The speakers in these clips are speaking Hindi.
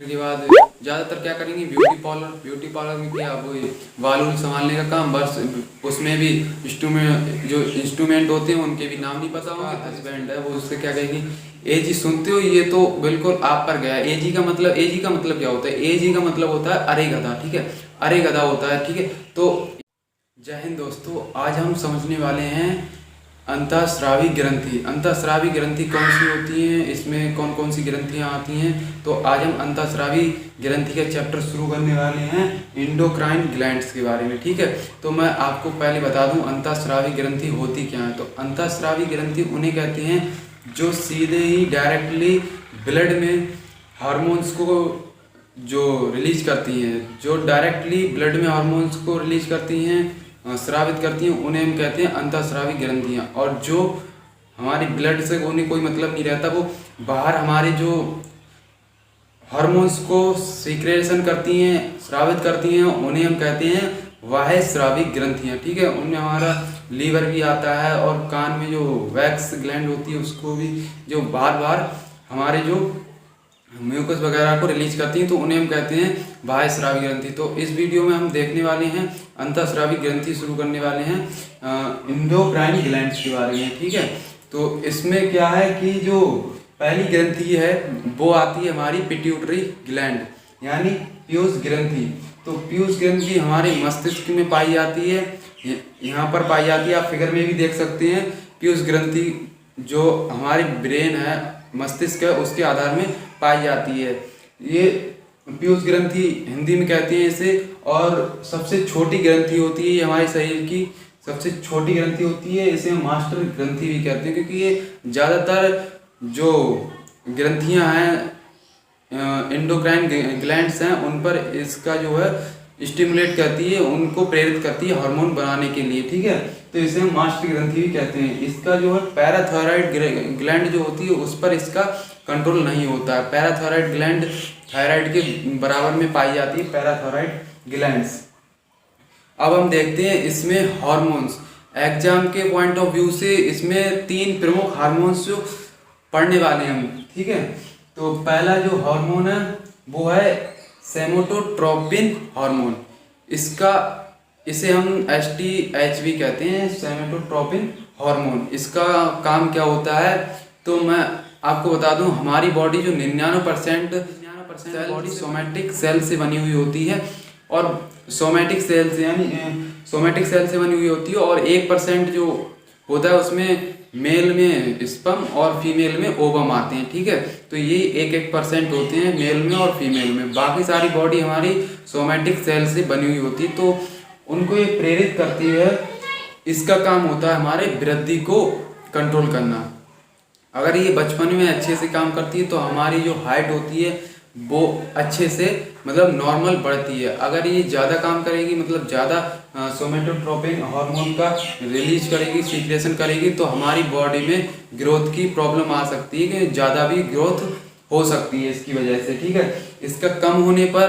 के बाद ज़्यादातर क्या करेंगे, ब्यूटी पार्लर में क्या वो बाल उल संभालने का काम, बस उसमें भी इंस्ट्रूमेंट होते हैं उनके भी नाम नहीं पता होंगे। हस्बैंड है वो उससे क्या कहेंगे, एजी सुनते हो, ये तो बिल्कुल आप पर गया। एजी का मतलब क्या होता है? एजी का मतलब होता है अरे गधा, ठीक है, अरे गधा होता है, ठीक है। तो जय हिंद दोस्तों, आज हम समझने वाले हैं अंतःस्रावी ग्रंथि। अंतःस्रावी ग्रंथि कौन सी होती हैं, इसमें कौन कौन सी ग्रंथियां आती हैं। तो आज हम अंतःस्रावी ग्रंथि का चैप्टर शुरू करने वाले हैं, इंडोक्राइन ग्लैंड्स के बारे में, ठीक है। तो मैं आपको पहले बता दूं अंतःस्रावी ग्रंथि होती क्या है। तो अंतःस्रावी ग्रंथि उन्हें कहते हैं जो सीधे ही डायरेक्टली ब्लड में हार्मोन्स को जो रिलीज करती हैं, जो डायरेक्टली ब्लड में हार्मोन्स को रिलीज करती हैं, स्रावित करती हैं, उन्हें हम कहते हैं अंतःस्रावी ग्रंथियाँ। और जो हमारी ब्लड से उन्हें कोई मतलब नहीं रहता, वो बाहर हमारे जो हार्मोन्स को सीक्रेशन करती हैं, स्रावित करती हैं, उन्हें हम कहते हैं बाह्य स्रावी ग्रंथियाँ, ठीक है। उनमें हमारा लीवर भी आता है और कान में जो वैक्स ग्लैंड होती है उसको भी जो बार बार हमारे जो म्यूकस वगैरह को रिलीज करती हैं, तो उन्हें हम कहते हैं बाह्य स्रावी ग्रंथि। तो इस वीडियो में हम देखने वाले हैं अंतःस्रावी ग्रंथि, शुरू करने वाले हैं इंडोक्राइन ग्लैंड्स के बारे में, ठीक है। तो इसमें क्या है कि जो पहली ग्रंथि है वो आती है हमारी पिट्यूटरी ग्लैंड, यानी पीयूष ग्रंथि। तो पीयूष ग्रंथि हमारे मस्तिष्क में पाई जाती है, यहाँ पर पाई जाती है, आप फिगर में भी देख सकते हैं। पीयूष ग्रंथि जो हमारी ब्रेन है, मस्तिष्क है, उसके आधार में पाई जाती है। ये पीयूष ग्रंथि हिंदी में कहते हैं इसे। और सबसे छोटी ग्रंथि होती है, ये हमारे शरीर की सबसे छोटी ग्रंथि होती है, इसे मास्टर ग्रंथि भी कहते हैं, क्योंकि ये ज़्यादातर जो ग्रंथियां हैं इंडोक्राइन ग्लैंड्स हैं उन पर इसका जो है स्टिमुलेट करती है, उनको प्रेरित करती है हार्मोन बनाने के लिए, ठीक है। तो इसे हम मास्टर ग्रंथि भी कहते हैं। इसका जो है पैराथायराइड ग्लैंड जो होती है उस पर इसका कंट्रोल नहीं होता है। पैराथायराइड ग्लैंड थायराइड के बराबर में पाई जाती है, पैराथायराइड ग्लैंड्स। अब हम देखते हैं इसमें हार्मोन्स। एग्जाम के पॉइंट ऑफ व्यू से इसमें 3 प्रमुख हार्मोन्स जो पढ़ने वाले हैं हम, ठीक है। तो पहला जो हार्मोन है वो है सोमेटोट्रोपिन हार्मोन। इसे हम STH भी कहते हैं, सोमेटोट्रोपिन हार्मोन। इसका काम क्या होता है, तो मैं आपको बता दूं, हमारी बॉडी जो 99% बॉडी सोमैटिक सेल से बनी हुई होती है, और सोमैटिक सेल से बनी हुई होती है, और 1% जो होता है उसमें मेल में स्पर्म और फीमेल में ओवम आते हैं, ठीक है। तो ये 1% होते हैं मेल में और फीमेल में। बाकी सारी बॉडी हमारी सोमैटिक सेल से बनी हुई होती है, तो उनको ये प्रेरित करती है। इसका काम होता है हमारे वृद्धि को कंट्रोल करना। अगर ये बचपन में अच्छे से काम करती है तो हमारी जो हाइट होती है वो अच्छे से मतलब नॉर्मल बढ़ती है। अगर ये ज़्यादा काम करेगी, मतलब ज़्यादा सोमेटोट्रोपिन हार्मोन का रिलीज करेगी, सीक्रेशन करेगी, तो हमारी बॉडी में ग्रोथ की प्रॉब्लम आ सकती है, कि ज़्यादा भी ग्रोथ हो सकती है इसकी वजह से, ठीक है। इसका कम होने पर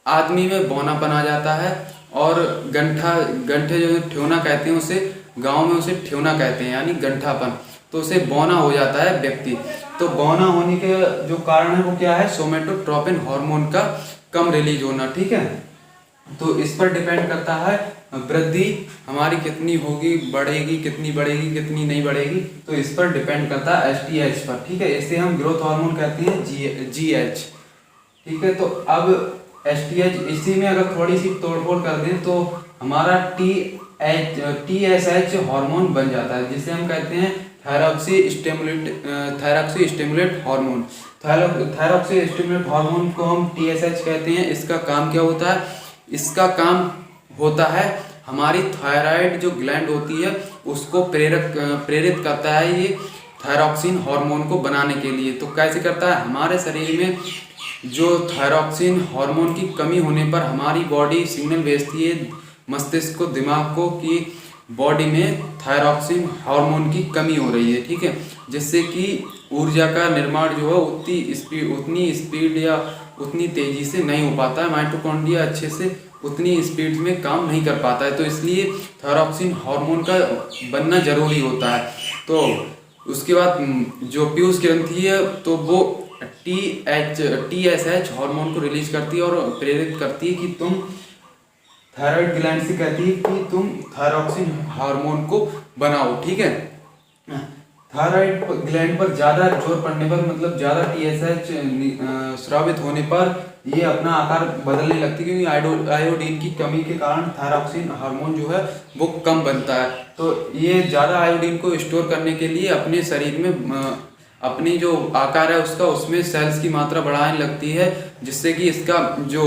आदमी में बौनापन आ जाता है, और गंठे जो ठेवना कहते हैं, उसे गाँव में उसे ठेवना कहते हैं, यानी गंठापन। तो उसे बौना हो जाता है व्यक्ति। तो बौना होने के जो कारण है वो क्या है, सोमेटोट्रोपिन हार्मोन का कम रिलीज होना, ठीक है। तो इस पर डिपेंड करता है वृद्धि हमारी कितनी होगी, बढ़ेगी, कितनी बढ़ेगी, कितनी नहीं बढ़ेगी, तो इस पर डिपेंड करता है STH पर, ठीक है। इसे हम ग्रोथ हार्मोन कहते हैं, GH, ठीक है। तो अब STH, इसी में अगर थोड़ी सी तोड़फोड़ कर दें तो हमारा TSH हार्मोन बन जाता है, जिसे हम कहते हैं थायरॉक्सी स्टिमुलेट हार्मोन। थायरॉक्सी स्टिमुलेट हार्मोन को हम TSH कहते हैं। इसका काम क्या होता है, इसका काम होता है हमारी थायराइड जो ग्लैंड होती है उसको प्रेरित करता है, ये थायरॉक्सिन हार्मोन को बनाने के लिए। तो कैसे करता है, हमारे शरीर में जो थायरॉक्सिन हार्मोन की कमी होने पर हमारी बॉडी सिग्नल भेजती है मस्तिष्क को, दिमाग को, कि बॉडी में थायरॉक्सिन हार्मोन की कमी हो रही है, ठीक है। जिससे कि ऊर्जा का निर्माण जो है उतनी स्पीड या उतनी तेजी से नहीं हो पाता है। माइटोकॉन्ड्रिया अच्छे से उतनी स्पीड में काम नहीं कर पाता है, तो इसलिए थायरॉक्सिन हार्मोन का बनना जरूरी होता है। तो उसके बाद जो पीयूष ग्रंथि है तो वो TSH हार्मोन को रिलीज करती है और प्रेरित करती है कि तुम थायराइड ग्लैंड से कहती है कि तुम थायरॉक्सिन हार्मोन को बनाओ, ठीक है। थायराइड ग्लैंड पर ज्यादा जोर पड़ने पर, मतलब ज्यादा TSH स्रावित होने पर ये अपना आकार बदलने लगती है, क्योंकि आयोडीन की कमी के कारण थायरॉक्सिन हार्मोन जो है वो कम बनता है। तो ये ज्यादा आयोडीन को स्टोर करने के लिए अपने शरीर में अपनी जो आकार है उसका, उसमें सेल्स की मात्रा बढ़ाने लगती है, जिससे कि इसका जो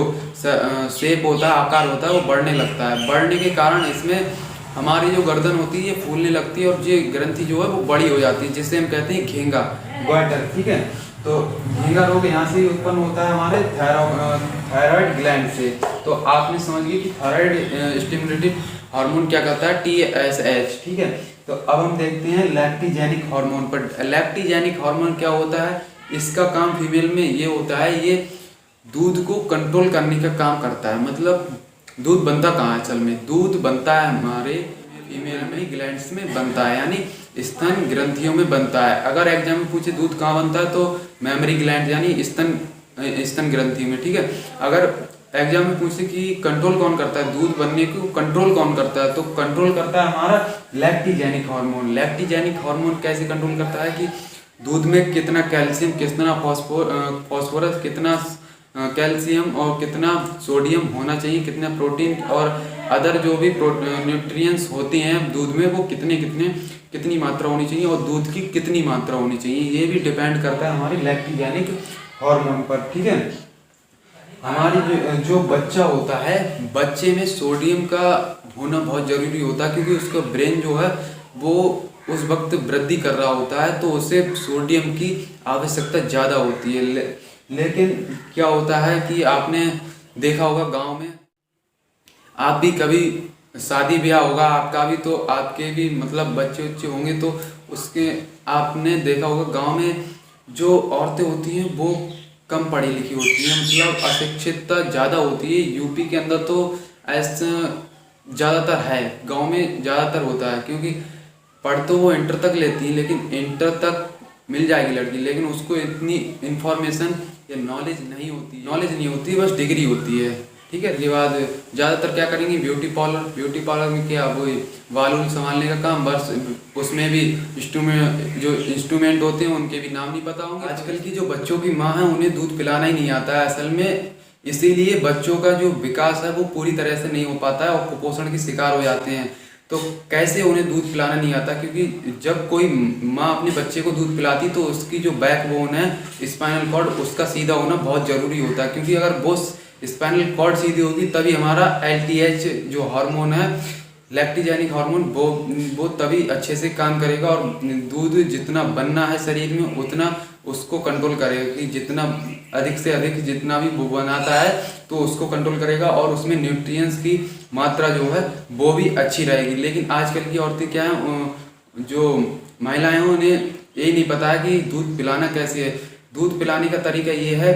शेप होता है, आकार होता है, वो बढ़ने लगता है। बढ़ने के कारण इसमें हमारी जो गर्दन होती है ये फूलने लगती है और ये ग्रंथि जो है वो बड़ी हो जाती है, जिससे हम कहते हैं घेंगा, ग्वाइटर, ठीक है। तो घेंगा रोग यहाँ से उत्पन्न होता है हमारे थायराइड ग्लैंड से। तो आपने समझ गए कि थायराइड स्टिमुलेटिंग हार्मोन क्या करता है, TSH, ठीक है। तो अब हम देखते हैं लैक्टिजेनिक हार्मोन पर। लैक्टिजेनिक हार्मोन क्या होता है, इसका काम फीमेल में ये होता है, ये दूध को कंट्रोल करने का काम करता है। मतलब दूध बनता कहाँ है, असल में दूध बनता है हमारे फीमेल में ग्लैंड्स में बनता है, यानी स्तन ग्रंथियों में बनता है। अगर एग्जाम में पूछे दूध कहाँ बनता है तो मेमरी ग्लैंड यानी स्तन ग्रंथि में, ठीक है। अगर एग्जाम में पूछे कि कंट्रोल कौन करता है, दूध बनने को कंट्रोल कौन करता है, तो कंट्रोल करता है हमारा लैक्टिजेनिक हार्मोन। लैक्टिजेनिक हार्मोन कैसे कंट्रोल करता है कि दूध में कितना कैल्शियम, कितना फॉस्फोरस, कितना कैल्शियम और कितना सोडियम होना चाहिए, कितना प्रोटीन और अदर जो भी न्यूट्रिएंट्स होते हैं दूध में, वो कितनी मात्रा होनी चाहिए और दूध की कितनी मात्रा होनी चाहिए, ये भी डिपेंड करता है हमारी लैक्टिजेनिक हार्मोन पर, ठीक है। हमारी जो बच्चा होता है, बच्चे में सोडियम का होना बहुत जरूरी होता है, क्योंकि उसका ब्रेन जो है वो उस वक्त वृद्धि कर रहा होता है, तो उसे सोडियम की आवश्यकता ज़्यादा होती है। लेकिन क्या होता है कि आपने देखा होगा गांव में, आप भी कभी शादी ब्याह होगा आपका भी, तो आपके भी मतलब बच्चे होंगे, तो उसके आपने देखा होगा गांव में जो औरतें होती हैं वो कम पढ़ी लिखी होती हैं, मतलब अशिक्षितता ज़्यादा होती है। यूपी के अंदर तो ऐसा ज़्यादातर है, गांव में ज़्यादातर होता है, क्योंकि पढ़ तो वो इंटर तक लेती है, लेकिन इंटर तक मिल जाएगी लड़की, लेकिन उसको इतनी इन्फॉर्मेशन या नॉलेज नहीं होती, बस डिग्री होती है, ठीक है। इसके बाद ज़्यादातर क्या करेंगे, ब्यूटी पार्लर में क्या वो बाल संभालने का काम, बस उसमें भी इंस्ट्रूमेंट होते हैं उनके भी नाम नहीं पता होंगे। आजकल की जो बच्चों की माँ है उन्हें दूध पिलाना ही नहीं आता है असल में, इसीलिए बच्चों का जो विकास है वो पूरी तरह से नहीं हो पाता है और कुपोषण के शिकार हो जाते हैं। तो कैसे उन्हें दूध पिलाना नहीं आता, क्योंकि जब कोई माँ अपने बच्चे को दूध पिलाती तो उसकी जो बैकबोन है, स्पाइनल कॉर्ड, उसका सीधा होना बहुत ज़रूरी होता है, क्योंकि अगर वो स्पाइनल कॉर्ड सीधी होगी तभी हमारा LTH जो हार्मोन है, लैक्टिजेनिक हार्मोन, वो तभी अच्छे से काम करेगा और दूध जितना बनना है शरीर में उतना उसको कंट्रोल करेगा, कि जितना अधिक से अधिक जितना भी वो बनाता है तो उसको कंट्रोल करेगा और उसमें न्यूट्रिएंट्स की मात्रा जो है वो भी अच्छी रहेगी। लेकिन आजकल की औरतें क्या हैं, जो महिलाएं हैं, उन्हें यही नहीं पता है कि दूध पिलाना कैसे है। दूध पिलाने का तरीका ये है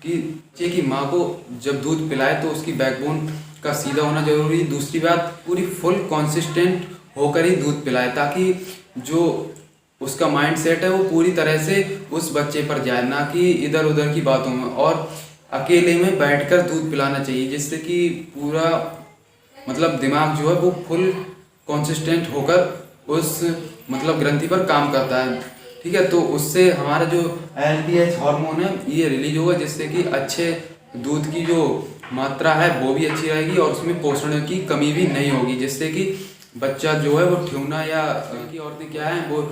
कि बच्चे की माँ को जब दूध पिलाए तो उसकी बैकबोन का सीधा होना जरूरी है। दूसरी बात, पूरी फुल कॉन्सिस्टेंट होकर ही दूध पिलाए, ताकि जो उसका माइंड सेट है वो पूरी तरह से उस बच्चे पर जाए, ना कि इधर उधर की बातों में। और अकेले में बैठकर दूध पिलाना चाहिए, जिससे कि पूरा मतलब दिमाग जो है वो फुल कॉन्सिस्टेंट होकर उस मतलब ग्रंथि पर काम करता है, ठीक है। तो उससे हमारा जो LTH हार्मोन है ये रिलीज होगा, जिससे कि अच्छे दूध की जो मात्रा है वो भी अच्छी रहेगी और उसमें पोषण की कमी भी नहीं होगी, जिससे कि बच्चा जो है वो ठेवना, या की औरतें क्या है वो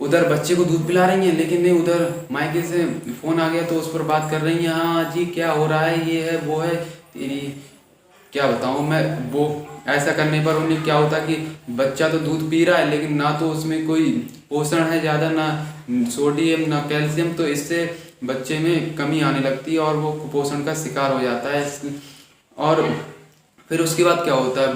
उधर बच्चे को दूध पिला रही हैं, लेकिन नहीं उधर मायके से फ़ोन आ गया तो उस पर बात कर रही हैं, हाँ जी क्या हो रहा है, ये है वो है, तेरी क्या बताऊँ मैं। वो ऐसा करने पर उन्हें क्या होता कि बच्चा तो दूध पी रहा है लेकिन ना तो उसमें कोई पोषण है ज़्यादा, ना सोडियम ना कैल्शियम, तो इससे बच्चे में कमी आने लगती है और वो कुपोषण का शिकार हो जाता है। और फिर उसके बाद क्या होता है,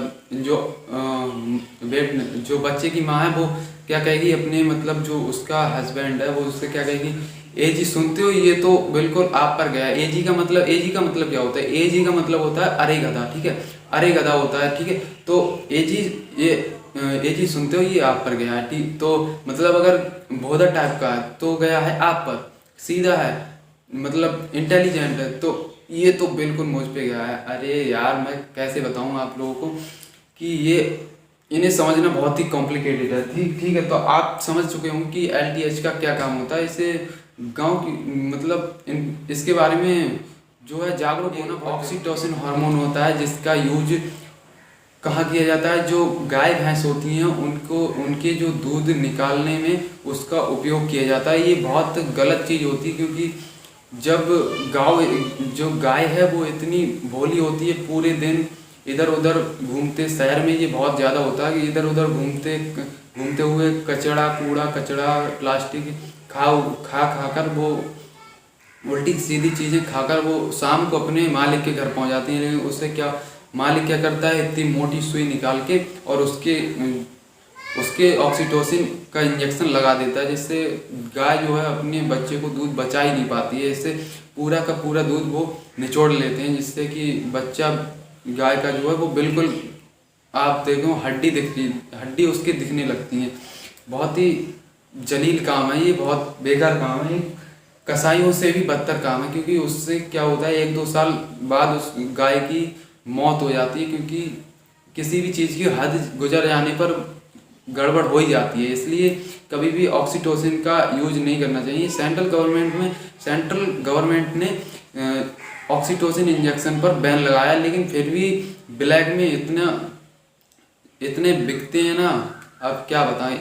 जो बच्चे की माँ है वो क्या कहेगी अपने मतलब जो उसका हस्बैंड है वो उससे क्या कहेगी, एजी सुनते हो, ये तो बिल्कुल आप पर गया। एजी का मतलब क्या होता है, एजी का मतलब होता है अरे गधा, ठीक है, अरे गधा होता है, ठीक है। तो एजी सुनते हो ये आप पर गया है, ठीक। तो मतलब अगर भोदा टाइप का है तो गया है आप पर, सीधा है, मतलब इंटेलिजेंट है, तो ये तो बिल्कुल मुझ पे गया है। अरे यार मैं कैसे बताऊँ आप लोगों को कि ये इन्हें समझना बहुत ही कॉम्प्लिकेटेड है। ठीक है, तो आप समझ चुके होंगे कि LTH का क्या काम होता है। इसे गांव की मतलब इसके बारे में जो है जागरूक होना। ऑक्सीटोसिन हार्मोन होता है जिसका यूज कहाँ किया जाता है, जो गाय भैंस होती हैं उनको उनके जो दूध निकालने में उसका उपयोग किया जाता है। ये बहुत गलत चीज़ होती है, क्योंकि जब जो गाय है वो इतनी भोली होती है, पूरे दिन इधर उधर घूमते, शहर में ये बहुत ज़्यादा होता है कि इधर उधर घूमते हुए कूड़ा कचड़ा प्लास्टिक खा खा कर वो उल्टी सीधी चीज़ें खाकर वो शाम को अपने मालिक के घर पहुंच जाती हैं। लेकिन उससे क्या, मालिक क्या करता है, इतनी मोटी सुई निकाल के और उसके ऑक्सीटोसिन का इंजेक्शन लगा देता है, जिससे गाय जो है अपने बच्चे को दूध बचा ही नहीं पाती है। इससे पूरा का पूरा दूध वो निचोड़ लेते हैं, जिससे कि बच्चा गाय का जो है वो बिल्कुल, आप देखो हड्डी उसके दिखने लगती है। बहुत ही जलील काम है ये, बहुत बेकार काम है। कसाईयों से भी बदतर काम है, क्योंकि उससे क्या होता है 1-2 साल बाद उस गाय की मौत हो जाती है, क्योंकि किसी भी चीज़ की हद गुजर जाने पर गड़बड़ हो ही जाती है। इसलिए कभी भी ऑक्सीटोसिन का यूज नहीं करना चाहिए। सेंट्रल गवर्नमेंट ने ऑक्सीटोसिन इंजेक्शन पर बैन लगाया, लेकिन फिर भी ब्लैक में इतने बिकते हैं ना, अब क्या बताएं,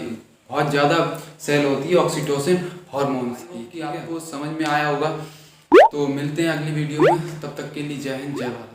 बहुत ज़्यादा सेल होती है ऑक्सीटोसिन हार्मोन्स की। आपको समझ में आया होगा, तो मिलते हैं अगली वीडियो में, तब तक के लिए जय हिंद जय भारत।